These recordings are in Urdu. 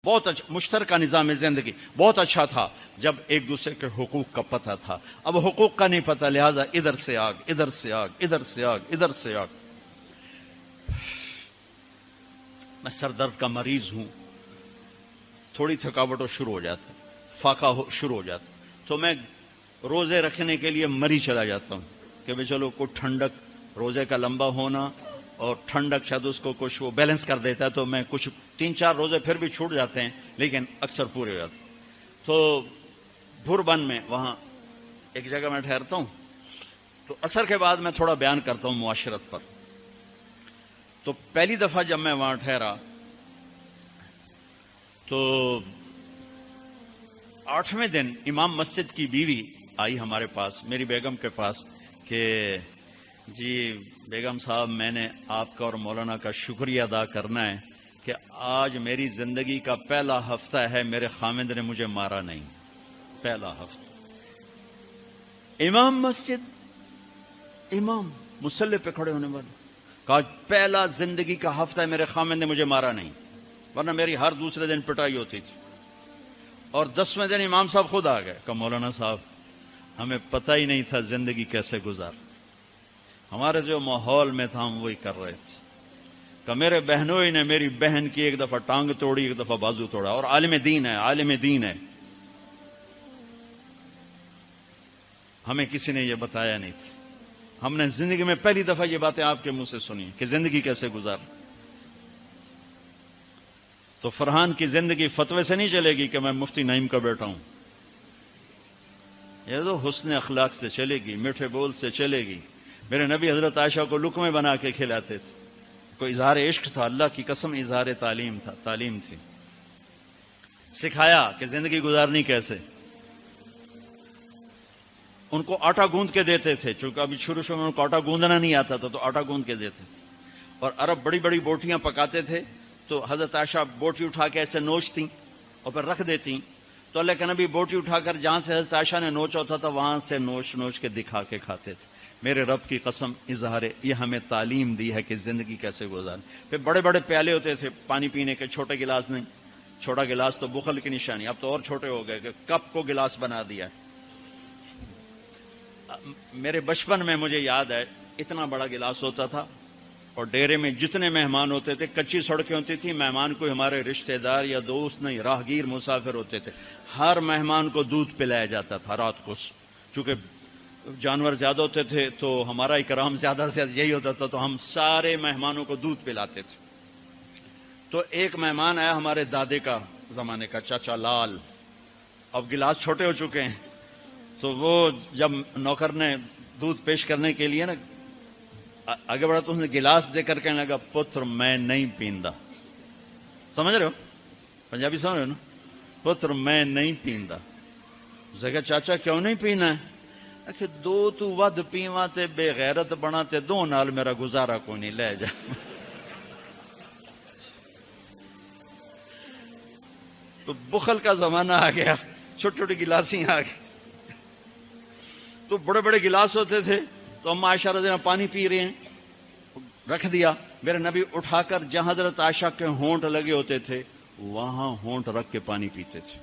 بہت اچھا مشترکہ نظام زندگی بہت اچھا تھا جب ایک دوسرے کے حقوق کا پتہ تھا. اب حقوق کا نہیں پتہ، لہذا ادھر سے آگ ادھر سے آگ ادھر سے آگ ادھر سے آگ. میں سر درد کا مریض ہوں، تھوڑی تھکاوٹ شروع ہو جاتا، فاقہ شروع ہو جاتا، تو میں روزے رکھنے کے لیے مری چلا جاتا ہوں کہ بھئی چلو کوئی ٹھنڈک، روزے کا لمبا ہونا اور ٹھنڈک شاید اس کو کچھ وہ بیلنس کر دیتا ہے، تو میں کچھ 3-4 روزے پھر بھی چھوٹ جاتے ہیں لیکن اکثر پورے ہو جاتے ہیں. تو بھربن میں وہاں ایک جگہ میں ٹھہرتا ہوں، تو عصر کے بعد میں تھوڑا بیان کرتا ہوں معاشرت پر. تو پہلی دفعہ جب میں وہاں ٹھہرا تو 8ویں دن امام مسجد کی بیوی آئی ہمارے پاس، میری بیگم کے پاس، کہ جی بیگم صاحب میں نے آپ کا اور مولانا کا شکریہ ادا کرنا ہے کہ آج میری زندگی کا پہلا ہفتہ ہے میرے خامند نے مجھے مارا نہیں. پہلا ہفتہ امام مسجد، امام مصلی پہ کھڑے ہونے والے، کہا پہلا زندگی کا ہفتہ ہے میرے خامند نے مجھے مارا نہیں، ورنہ میری ہر دوسرے دن پٹائی ہوتی تھی. اور 10ویں دن امام صاحب خود آ گئے، کہا مولانا صاحب ہمیں پتہ ہی نہیں تھا زندگی کیسے گزار، ہمارے جو ماحول میں تھا ہم وہی کر رہے تھے. کہ میرے بہنوئی نے میری بہن کی ایک دفعہ ٹانگ توڑی، ایک دفعہ بازو توڑا، اور عالم دین ہے، عالم دین ہے. ہمیں کسی نے یہ بتایا نہیں تھا، ہم نے زندگی میں پہلی دفعہ یہ باتیں آپ کے منہ سے سنی کہ زندگی کیسے گزار. تو فرحان کی زندگی فتوے سے نہیں چلے گی کہ میں مفتی نعیم کا بیٹا ہوں، یہ تو حسن اخلاق سے چلے گی، میٹھے بول سے چلے گی. میرے نبی حضرت عائشہ کو لقمے بنا کے کھلاتے تھے، کوئی اظہار عشق تھا، اللہ کی قسم اظہار تعلیم تھا، تعلیم تھی. سکھایا کہ زندگی گزارنی کیسے. ان کو آٹا گوندھ کے دیتے تھے، چونکہ ابھی شروع میں ان کو آٹا گوندنا نہیں آتا تھا، تو آٹا گوندھ کے دیتے تھے. اور عرب بڑی بڑی بوٹیاں پکاتے تھے، تو حضرت عائشہ بوٹی اٹھا کے ایسے نوچتی اور پھر رکھ دیتی. تو اللہ کے نبی بوٹی اٹھا کر جہاں سے حضرت عائشہ نے نوچا ہوتا تھا وہاں سے نوچ نوچ کے دکھا کے کھاتے تھے. میرے رب کی قسم اظہار یہ ہمیں تعلیم دی ہے کہ زندگی کیسے گزاریں. پھر بڑے بڑے پیالے ہوتے تھے پانی پینے کے، چھوٹے گلاس نہیں. چھوٹا گلاس تو بخل کی نشانی، اب تو اور چھوٹے ہو گئے کہ کپ کو گلاس بنا دیا. میرے بچپن میں مجھے یاد ہے اتنا بڑا گلاس ہوتا تھا، اور ڈیرے میں جتنے مہمان ہوتے تھے، کچی سڑکیں ہوتی تھی، مہمان کوئی ہمارے رشتہ دار یا دوست نہیں، راہگیر مسافر ہوتے تھے، ہر مہمان کو دودھ پلایا جاتا تھا رات کو. چونکہ جانور زیادہ ہوتے تھے تو ہمارا اکرام زیادہ سے زیادہ یہی ہوتا تھا، تو ہم سارے مہمانوں کو دودھ پلاتے تھے. تو ایک مہمان آیا ہمارے دادے کا زمانے کا، چاچا لال. اب گلاس چھوٹے ہو چکے ہیں، تو وہ جب نوکر نے دودھ پیش کرنے کے لیے نا آگے بڑھا تو اس نے گلاس دے کر کہنے لگا پتر میں نہیں پیندا. سمجھ رہے ہو پنجابی سمجھ رہے ہو نا؟ پتر میں نہیں پیندا. اس نے کہا چاچا کیوں نہیں پینا ہے؟ کہ دو تو ود پیواں تے بے غیرت بنا تے دو نال میرا گزارا کوئی نہیں، لے جا. تو بخل کا زمانہ آ گیا، چھوٹی چھوٹی گلاسیں آ گئی. تو بڑے بڑے گلاس ہوتے تھے، تو ہم عائشہ رضی اللہ عنہا پانی پی رہے ہیں، رکھ دیا. میرے نبی اٹھا کر جہاں حضرت عائشہ کے ہونٹ لگے ہوتے تھے وہاں ہونٹ رکھ کے پانی پیتے تھے.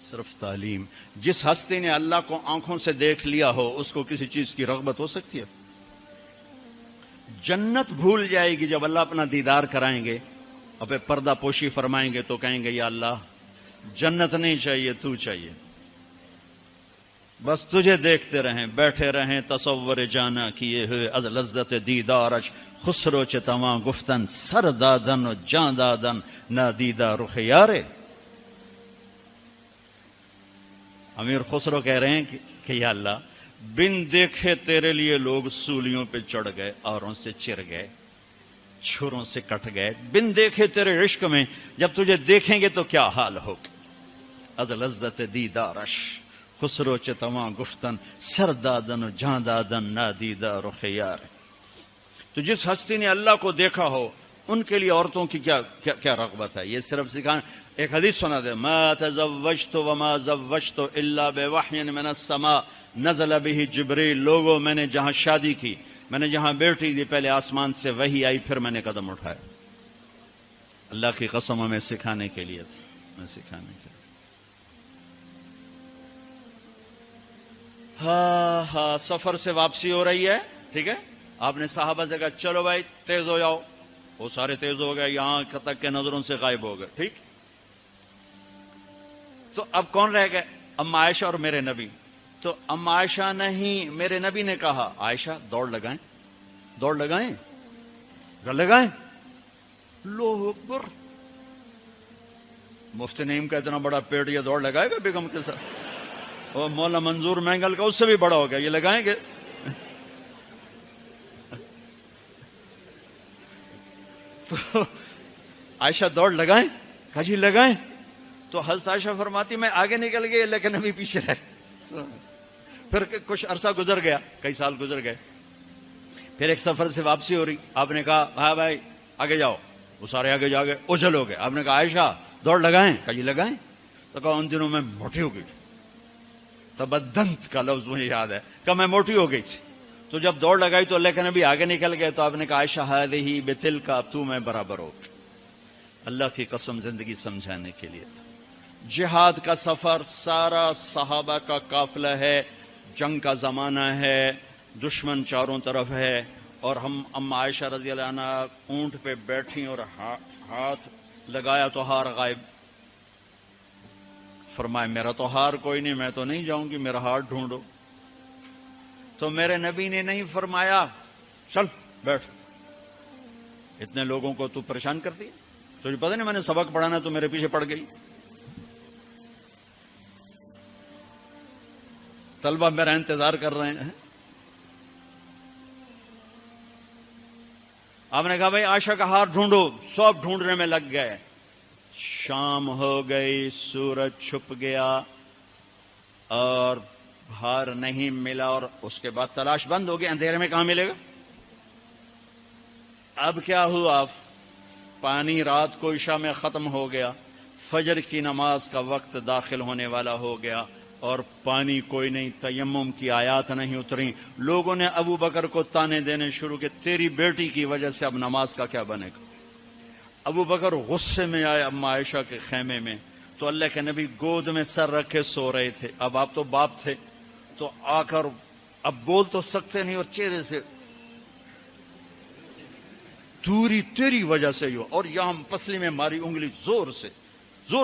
صرف تعلیم. جس ہستی نے اللہ کو آنکھوں سے دیکھ لیا ہو اس کو کسی چیز کی رغبت ہو سکتی ہے؟ جنت بھول جائے گی جب اللہ اپنا دیدار کرائیں گے، اب پردہ پوشی فرمائیں گے تو کہیں گے یا اللہ جنت نہیں چاہیے، تو چاہیے، بس تجھے دیکھتے رہیں، بیٹھے رہیں تصور جانا کیے ہوئے از لذت دیدارش، خسرو چتواں گفتن سر دادن و جان دادن نادیدہ رخ یارے. امیر خسرو کہہ رہے ہیں کہ یا اللہ بن دیکھے تیرے لیے لوگ سولیوں پہ چڑھ گئے، اوروں سے چر گئے، چھروں سے کٹ گئے. بن دیکھے تیرے عشق میں جب تجھے دیکھیں گے تو کیا حال ہوگا. از لذت دیدارش خسرو چتواں گفتن سر دادن و جان دادن نادیدہ رخ یار. تو جس ہستی نے اللہ کو دیکھا ہو ان کے لیے عورتوں کی کیا رغبت ہے. یہ صرف سکھانا. ایک حدیث سنا دے، ما تزوجت وما زوجت الا بوحی من السماء نزل به جبریل. لوگوں میں نے جہاں شادی کی، میں نے جہاں بیٹی دی، پہلے آسمان سے وحی آئی، پھر میں نے قدم اٹھایا. اللہ کی قسم ہمیں سکھانے کے لیے تھی، ہمیں سکھانے کے لیے۔ ہاں سفر سے واپسی ہو رہی ہے، ٹھیک ہے، آپ نے صحابہ سے کہا چلو بھائی تیز ہو جاؤ، وہ سارے تیز ہو گئے، یہاں تک کے نظروں سے غائب ہو گئے، ٹھیک۔ تو اب کون رہ گئے؟ اما عائشہ اور میرے نبی۔ تو اما عائشہ نہیں، میرے نبی نے کہا عائشہ دوڑ لگائیں، دوڑ لگائیں، لگائیں۔ اللہ اکبر، مفتی نعیم کا اتنا بڑا پیٹ، یہ دوڑ لگائے گا بیگم کے ساتھ؟ اور مولا منظور مینگل کا اس سے بھی بڑا ہو گیا، یہ لگائیں گے؟ تو عائشہ دوڑ لگائیں، کہا جی لگائیں۔ تو حضرت عائشہ فرماتی میں آگے نکل گئی لیکن ابھی پیچھے رہے۔ پھر کچھ عرصہ گزر گیا، کئی سال گزر گئے، پھر ایک سفر سے واپسی ہو رہی، آپ نے کہا ہاں بھائی آگے جاؤ، وہ سارے آگے جا گئے، اجل ہو گئے۔ آپ نے کہا عائشہ دوڑ لگائیں، کہا جی لگائیں۔ تو کہا ان دنوں میں موٹی ہو گئی تھی، تبدنت کا لفظ مجھے یاد ہے، کہا میں موٹی ہو گئی تھی۔ تو جب دوڑ لگائی تو اللہ کے نبی آگے نکل گئے، تو آپ نے کہا عائشہ ہذہ بتلک، اب تو میں برابر ہو گئی۔ اللہ کی قسم زندگی سمجھانے کے لیے تھا۔ جہاد کا سفر سارا صحابہ کا قافلہ ہے، جنگ کا زمانہ ہے، دشمن چاروں طرف ہے، اور ہم اما عائشہ رضی اللہ عنہ اونٹ پہ بیٹھی اور ہاتھ لگایا تو ہار غائب۔ فرمائے میرا تو ہار کوئی نہیں، میں تو نہیں جاؤں گی، میرا ہار ڈھونڈو۔ تو میرے نبی نے نہیں فرمایا چل بیٹھ، اتنے لوگوں کو تو پریشان کرتی ہے، تجھے پتہ نہیں میں نے سبق پڑھانا تو میرے پیچھے پڑ گئی۔ طلبہ میرا انتظار کر رہے ہیں۔ آپ نے کہا بھائی عائشہ کا ہار ڈھونڈو، سب ڈھونڈنے میں لگ گئے۔ شام ہو گئی، سورج چھپ گیا اور ہار نہیں ملا، اور اس کے بعد تلاش بند ہو گئی، اندھیرے میں کہاں ملے گا؟ اب کیا ہوا؟ پانی رات کو عشاء میں ختم ہو گیا، فجر کی نماز کا وقت داخل ہونے والا ہو گیا، اور پانی کوئی نہیں، تیمم کی آیات نہیں اتری۔ لوگوں نے ابو بکر کو تانے دینے شروع کیے، تیری بیٹی کی وجہ سے اب نماز کا کیا بنے گا؟ ابو بکر غصے میں آئے اما عائشہ کے خیمے میں، تو اللہ کے نبی گود میں سر رکھے سو رہے تھے۔ اب آپ تو باپ تھے، تو آ کر اب بول تو سکتے نہیں، اور چہرے سے دوری تیری وجہ سے ہو، اور یہاں پسلی میں ماری انگلی، زور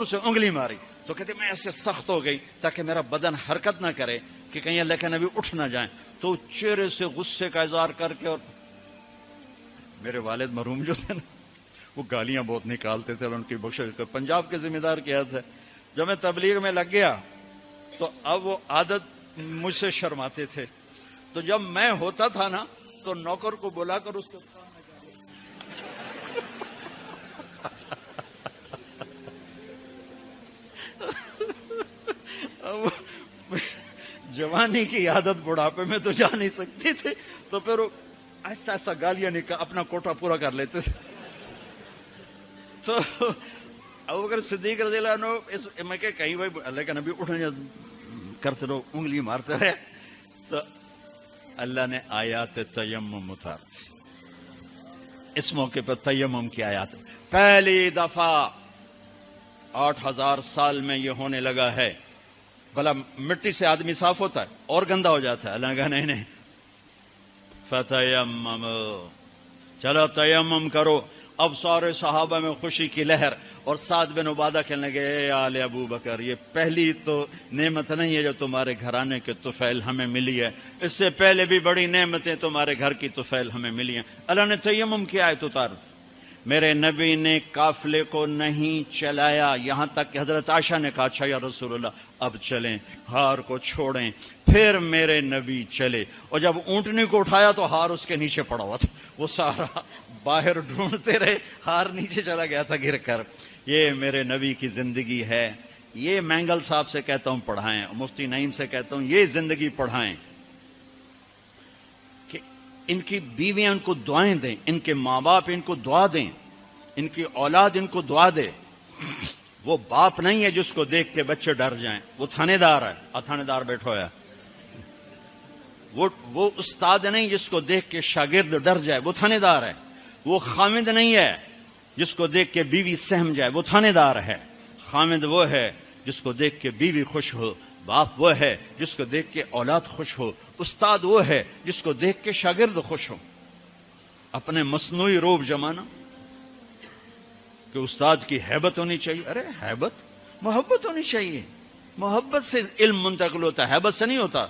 سے انگلی ماری۔ تو کہتے میں ایسے سخت ہو گئی تاکہ میرا بدن حرکت نہ کرے کہ کہیں اللہ کے نبی اٹھ نہ جائیں۔ تو چہرے سے غصے کا اظہار کر کے، اور میرے والد مرحوم جو تھے نا، وہ گالیاں بہت نکالتے تھے، اور ان کی بخشش کر پنجاب کے ذمہ دار کیا تھا۔ جب میں تبلیغ میں لگ گیا تو اب وہ عادت مجھ سے شرماتے تھے، تو جب میں ہوتا تھا نا تو نوکر کو بلا کر اس کو جوانی کی عادت بڑھاپے میں تو جا نہیں سکتی تھی، تو پھر وہ آہستہ آہستہ گالیاں نکال اپنا کوٹا پورا کر لیتے تھے۔ تو ابو بکر صدیق رضی اللہ عنہ میں کہ کہیں بھائی اللہ کا نبی اٹھنے کرتے رہو، انگلی مارتے رہے۔ تو اللہ نے آیات تیمم اتار دی، اس موقع پر تیمم کی آیات پہلی دفعہ 8000 سال میں یہ ہونے لگا ہے۔ بھلا مٹی سے آدمی صاف ہوتا ہے اور گندا ہو جاتا ہے؟ اللہ نے کہا نہیں، فتیمم، چلو تیمم کرو۔ اب سارے صحابہ میں خوشی کی لہر، اور سعد بن عبادہ کہنے لگے اے آل ابو بکر، یہ پہلی تو نعمت نہیں ہے جو تمہارے گھرانے کے طفیل ہمیں ملی ہے، اس سے پہلے بھی بڑی نعمتیں تمہارے گھر کی طفیل ہمیں ملی ہیں۔ اللہ نے تیمم کی آیت اتار۔ میرے نبی نے قافلے کو نہیں چلایا، یہاں تک کہ حضرت عائشہ نے کہا اچھا یا رسول اللہ اب چلیں، ہار کو چھوڑیں۔ پھر میرے نبی چلے، اور جب اونٹنی کو اٹھایا تو ہار اس کے نیچے پڑا ہوا تھا، وہ سارا باہر ڈھونڈتے رہے، ہار نیچے چلا گیا تھا گر کر۔ یہ میرے نبی کی زندگی ہے، یہ مینگل صاحب سے کہتا ہوں پڑھائیں، مفتی نعیم سے کہتا ہوں یہ زندگی پڑھائیں، کہ ان کی بیویاں ان کو دعائیں دیں، ان کے ماں باپ ان کو دعا دیں، ان کی اولاد ان کو دعا دے۔ وہ باپ نہیں ہے جس کو دیکھ کے بچے ڈر جائیں، وہ تھانے دار ہے، تھانے دار بیٹھا ہوا ہے۔ وہ استاد نہیں جس کو دیکھ کے شاگرد ڈر جائے، وہ تھانے دار ہے۔ وہ خامد نہیں ہے جس کو دیکھ کے بیوی سہم جائے وہ تھانے دار ہے، خامد وہ ہے جس کو دیکھ کے بیوی خوش ہو، باپ وہ ہے جس کو دیکھ کے اولاد خوش ہو، استاد وہ ہے جس کو دیکھ کے شاگرد خوش ہو۔ اپنے مصنوعی روب جمانا کہ استاد کی ہیبت ہونی چاہیے، ارے ہیبت، محبت ہونی چاہیے، محبت سے علم منتقل ہوتا ہے، ہیبت سے نہیں ہوتا،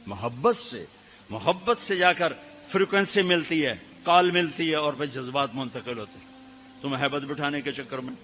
محبت سے جا کر فریکوینسی ملتی ہے، کال ملتی ہے اور پھر جذبات منتقل ہوتے ہیں۔ تم ہیبت بٹھانے کے چکر میں